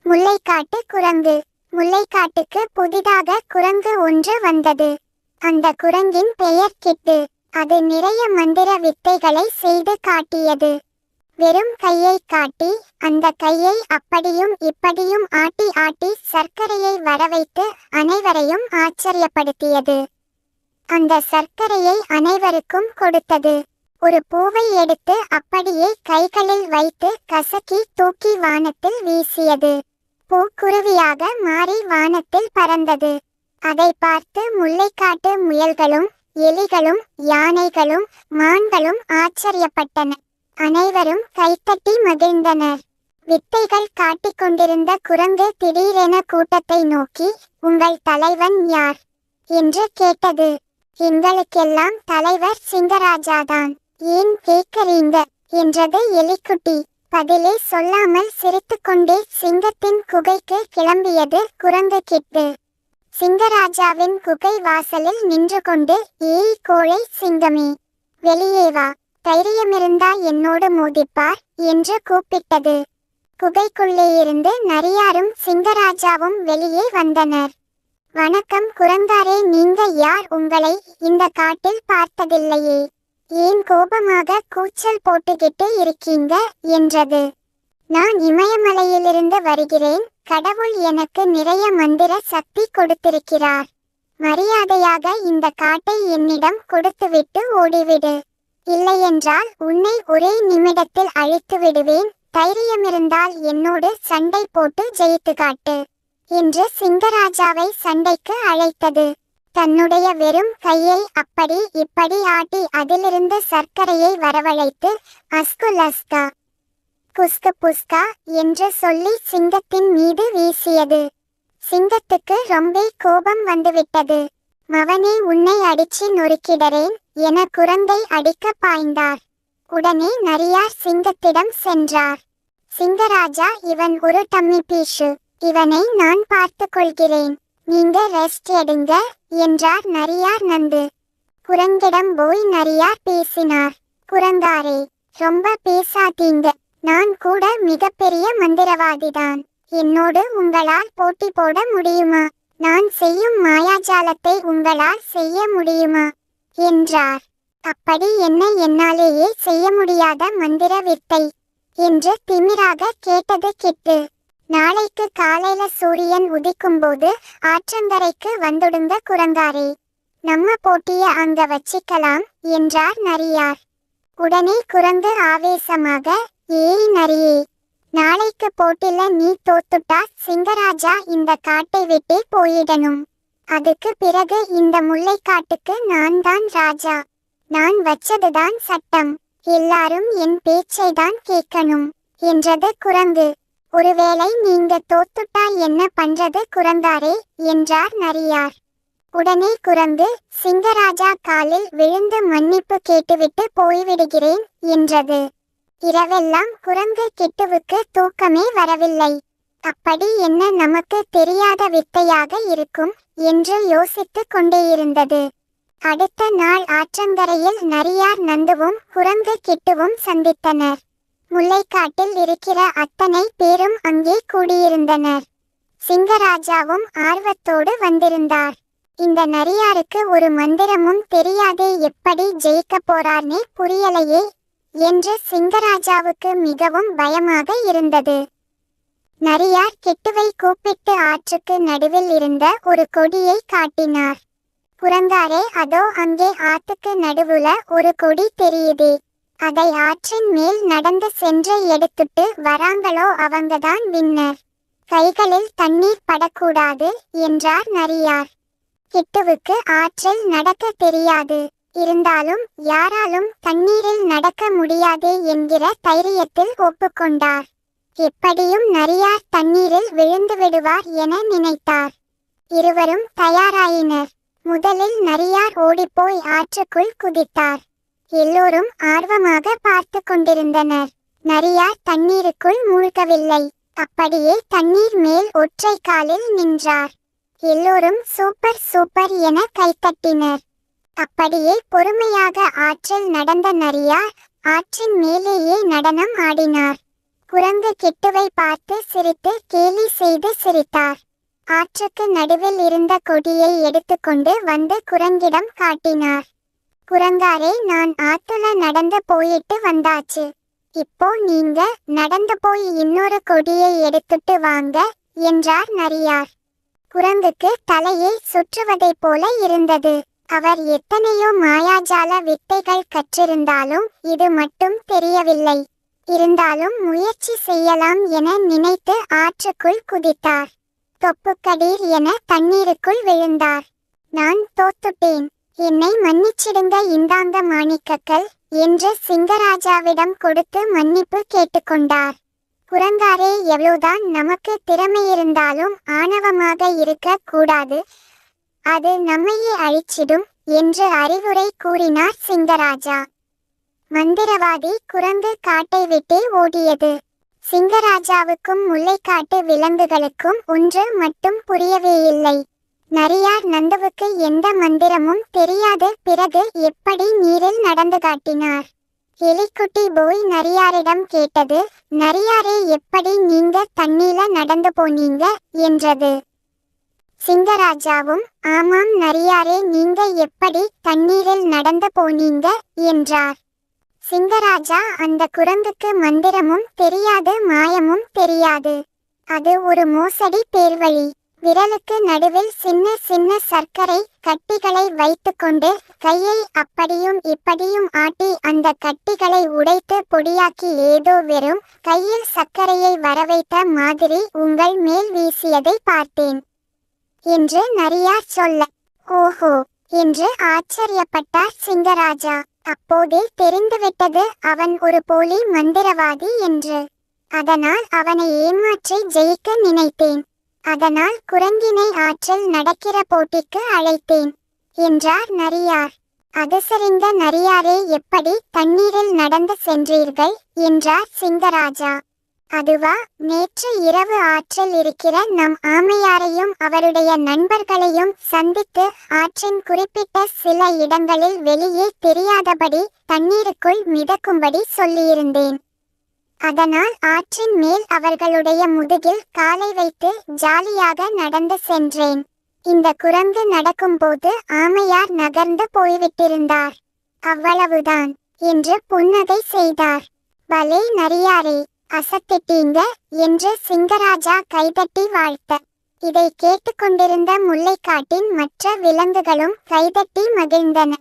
முல்லைக்காட்டு குரங்கு. முல்லைக்காட்டுக்கு புதிதாக குரங்கு ஒன்று வந்தது. அந்த குரங்கின் பெயர் கிட்டு. அது நிறைய மந்திர வித்தைகளை செய்து காட்டியது. வெறும் கையை காட்டி அந்த கையை அப்படியும் இப்படியும் ஆட்டி ஆட்டி சர்க்கரையை வரவைத்து அனைவரையும் ஆச்சரியப்படுத்தியது. அந்த சர்க்கரையை அனைவருக்கும் கொடுத்தது. ஒரு பூவை எடுத்து அப்படியே கைகளில் வைத்து கசக்கி தூக்கி வானத்தில் வீசியது. பூக்குருவியாக மாறி வானத்தில் பறந்தது. அதை பார்த்து முல்லைக்காட்டு முயல்களும் எலிகளும் யானைகளும் மான்களும் ஆச்சரியப்பட்டன. அனைவரும் கைத்தட்டி மகிழ்ந்தனர். வித்தைகள் காட்டிக்கொண்டிருந்த குரங்கு திடீரென கூட்டத்தை நோக்கி, "உங்கள் தலைவன் யார்?" என்று கேட்டது. "எங்களுக்கெல்லாம் தலைவர் சிங்கராஜாதான்." "ஏன் கேட்கறீங்க?" என்றது எலிக்குட்டி. பதிலே சொல்லாமல் சிரித்துக்கொண்டே சிங்கத்தின் குகைக்கு கிளம்பியது குரங்கு கிட்டு. சிங்கராஜாவின் குகை வாசலில் நின்று கொண்டு, "ஏய் கோழை சிங்கமே, வெளியே வா, தைரியமிருந்தா என்னோடு மோதிப்பார்" என்று கூப்பிட்டது. குகைக்குள்ளேயிருந்து நரியாரும் சிங்கராஜாவும் வெளியே வந்தனர். "வணக்கம் குரங்காரே, நீங்க யார்? உங்களை இந்த காட்டில் பார்த்ததில்லையே, ஏன் கோபமாக கூச்சல் போட்டுக்கிட்டு இருக்கீங்க?" என்றது. "நான் இமயமலையிலிருந்து வருகிறேன். கடவுள் எனக்கு நிறைய மந்திர சக்தி கொடுத்திருக்கிறார். மரியாதையாக இந்த காட்டை என்னிடம் கொடுத்துவிட்டு ஓடிவிடு. இல்லையென்றால் உன்னை ஒரே நிமிடத்தில் அழித்து விடுவேன். தைரியமிருந்தால் என்னோடு சண்டை போட்டு ஜெயித்து காட்டு" என்று சிங்கராஜாவை சண்டைக்கு அழைத்தது. தன்னுடைய வெறும் கையை அப்படி இப்படி ஆட்டி அதிலிருந்து சர்க்கரையை வரவழைத்து, "அஸ்கு லஸ்கா குஸ்கு புஸ்கா" என்று சொல்லி சிங்கத்தின் மீது வீசியது. சிங்கத்துக்கு ரொம்ப கோபம் வந்துவிட்டது. "மவனே, உன்னை அடிச்சு நொறுக்கிடறேன்" என குரங்கை அடிக்க பாய்ந்தார். உடனே நரியார் சிங்கத்திடம் சென்றார். "சிங்கராஜா, இவன் ஒரு டம்மி பீஷு. இவனை நான் பார்த்து கொள்கிறேன். நீங்க ரெஸ்ட் எடுங்க" என்றார் நரியார் நந்து. குரங்கிடம் போய் நரியார் பேசினார். "குரங்காரே, ரொம்ப பேசாதீங்க. நான் கூட மிகப்பெரிய மந்திரவாதிதான். என்னோடு உங்களால் போட்டி போட முடியுமா? நான் செய்யும் மாயாஜாலத்தை உங்களால் செய்ய முடியுமா?" என்றார். "அப்படி என்ன என்னாலேயே செய்ய முடியாத மந்திர வித்தை?" என்று திமிராக கேட்டது கிட்டு. "நாளைக்கு காலையில சூரியன் உதிக்கும்போது ஆற்றங்கரைக்கு வந்துடுங்க குரங்காரே. நம்ம போட்டிய அங்க வச்சிக்கலாம்" என்றார் நரியார். உடனே குரங்கு ஆவேசமாக, "ஏய் நரியே, நாளைக்கு போட்டில நீ தோத்துட்டா சிங்கராஜா இந்த காட்டை விட்டே போயிடணும். அதுக்கு பிறகு இந்த முல்லைக்காட்டுக்கு நான் தான் ராஜா. நான் வச்சதுதான் சட்டம். எல்லாரும் என் பேச்சைதான் கேட்கணும்" என்றது குரங்கு. "ஒருவேளை நீங்க தோத்துட்டா என்ன பண்றது குரங்காரே?" என்றார் நரியார். உடனே குரங்கு, "சிங்கராஜா காலில் விழுந்து மன்னிப்பு கேட்டுவிட்டு போய்விடுகிறேன்" என்றது. இரவெல்லாம் குரங்கு கிட்டுவுக்கு தூக்கமே வரவில்லை. அப்படி என்ன நமக்கு தெரியாத வித்தையாக இருக்கும் என்று யோசித்து கொண்டேயிருந்தது. அடுத்த நாள் ஆற்றங்கரையில் நரியார் நந்துவும் குரங்கு கிட்டுவும் சந்தித்தனர். முல்லைக்காட்டில் இருக்கிற அத்தனை பேரும் அங்கே கூடியிருந்தனர். சிங்கராஜாவும் ஆர்வத்தோடு வந்திருந்தார். இந்த நரியாருக்கு ஒரு மந்திரமும் தெரியாதே, எப்படி ஜெயிக்க போறார்னே புரியலையே என்று சிங்கராஜாவுக்கு மிகவும் பயமாக இருந்தது. நரியார் கிட்டுவை கூப்பிட்டு ஆற்றுக்கு நடுவில் இருந்த ஒரு கொடியை காட்டினார். "குரங்காரே, அதோ அங்கே ஆத்துக்கு நடுவுல ஒரு கொடி தெரியுதே, அதை ஆற்றின் மேல் நடந்து சென்று எடுத்துட்டு வராங்களோ அவங்கதான் வின்னர். கைகளில் தண்ணீர் படக்கூடாது" என்றார் நரியார். கிட்டுவுக்கு ஆற்றில் நடக்க தெரியாது. இருந்தாலும் யாராலும் தண்ணீரில் நடக்க முடியாதே என்கிற தைரியத்தில் ஒப்புக்கொண்டார். எப்படியும் நரியார் தண்ணீரில் விழுந்து விடுவார் என நினைத்தார். இருவரும் தயாராயினர். முதலில் நரியார் ஓடிப்போய் ஆற்றுக்குள் குதித்தார். எல்லோரும் ஆர்வமாக பார்த்து கொண்டிருந்தனர். நரியார் தண்ணீருக்குள் மூழ்கவில்லை. அப்படியே தண்ணீர் மேல் ஒற்றை காலில் நின்றார். எல்லோரும் சூப்பர் சூப்பர் என கைத்தட்டினர். அப்படியே பொறுமையாக ஆற்றில் நடந்த நரியார் ஆற்றின் மேலேயே நடனம் ஆடினார். குரங்கு கிட்டுவை பார்த்து சிரித்து கேலி செய்து சிரித்தார். ஆற்றுக்கு நடுவில் இருந்த கொடியை எடுத்துக்கொண்டு வந்து குரங்கிடம் காட்டினார். குரங்காரே, நான் ஆத்துல நடந்து போயிட்டு வந்தாச்சு. இப்போ நீங்க நடந்து போய் இன்னொரு கொடியை எடுத்துட்டு வாங்க என்றார் நரியார். குரங்குக்கு தலையை சுற்றுவதைப் போல இருந்தது. அவர் எத்தனையோ மாயாஜால வித்தைகள் கற்றிருந்தாலும் இது மட்டும் தெரியவில்லை. இருந்தாலும் முயற்சி செய்யலாம் என நினைத்து ஆற்றுக்குள் குதித்தார். தொப்புக்கடீர் என தண்ணீருக்குள் விழுந்தார். நான் தோத்துட்டேன், என்னை மன்னிச்சிடுங்க இந்தாங்க மாணிக்கக்கல் என்று சிங்கராஜாவிடம் கொடுத்து மன்னிப்பு கேட்டுக்கொண்டார். குரங்காரே, எவ்வளவுதான் நமக்கு திறமையிருந்தாலும் ஆணவமாக இருக்க கூடாது, அது நம்மையே அழிச்சிடும் என்று அறிவுரை கூறினார் சிங்கராஜா. மந்திரவாதி குரங்கு காட்டை விட்டு ஓடியது. சிங்கராஜாவுக்கும் முல்லைக்காட்டு விலங்குகளுக்கும் ஒன்று மட்டும் புரியவே இல்லை. நரியார் நந்துவுக்கு எந்த மந்திரமும் தெரியாது பிறகு எப்படி நீரில் நடந்து காட்டினார்? எலிக்குட்டி போய் நரியாரிடம் கேட்டது. நரியாரே, எப்படி நீங்க தண்ணீல நடந்து போனீங்க என்றது. சிங்கராஜாவும் ஆமாம் நரியாரே, நீங்க எப்படி தண்ணீரில் நடந்து போனீங்க என்றார். சிங்கராஜா, அந்த குரங்குக்கு மந்திரமும் தெரியாது மாயமும் தெரியாது, அது ஒரு மோசடி பேர்வழி. விரலுக்கு நடுவில் சின்ன சின்ன சர்க்கரை கட்டிகளை வைத்துக்கொண்டு கையை அப்படியும் இப்படியும் ஆட்டி அந்த கட்டிகளை உடைத்து பொடியாக்கி ஏதோ வெறும் கையில் சர்க்கரையை வரவைத்த மாதிரி உங்கள் மேல் வீசியதை பார்த்தேன் என்று நரியார் சொல்ல, ஓஹோ என்று ஆச்சரியப்பட்டார் சிங்கராஜா. அப்போதே தெரிந்துவிட்டது அவன் ஒரு போலி மந்திரவாதி என்று. அதனால் அவனை ஏமாற்றி ஜெயிக்க நினைத்தேன். அதனால் குரங்கினை ஆற்றில் நடக்கிற போட்டிக்கு அழைத்தேன் என்றார் நரியார். அது சரிங்க நரியாரே, எப்படி தண்ணீரில் நடந்து சென்றீர்கள் என்றார் சிங்கராஜா. அதுவா, நேற்று இரவு ஆற்றில் இருக்கிற நம் ஆமையாரையும் அவருடைய நண்பர்களையும் சந்தித்து ஆற்றின் குறிப்பிட்ட சில இடங்களில் வெளியே தெரியாதபடி தண்ணீருக்குள் மிதக்கும்படி சொல்லியிருந்தேன். அதனால் ஆற்றின் மேல் அவர்களுடைய முதுகில் காலை வைத்து ஜாலியாக நடந்து சென்றேன். இந்த குரங்கு நடக்கும்போது ஆமையார் நகர்ந்து போய்விட்டிருந்தார், அவ்வளவுதான் என்று புன்னகை செய்தார். பலே நரியாரே, அசத்திட்டீங்க என்று சிங்கராஜா கைதட்டி வாழ்த்த, இதை கேட்டுக்கொண்டிருந்த முல்லைக்காட்டின் மற்ற விலங்குகளும் கைதட்டி மகிழ்ந்தன.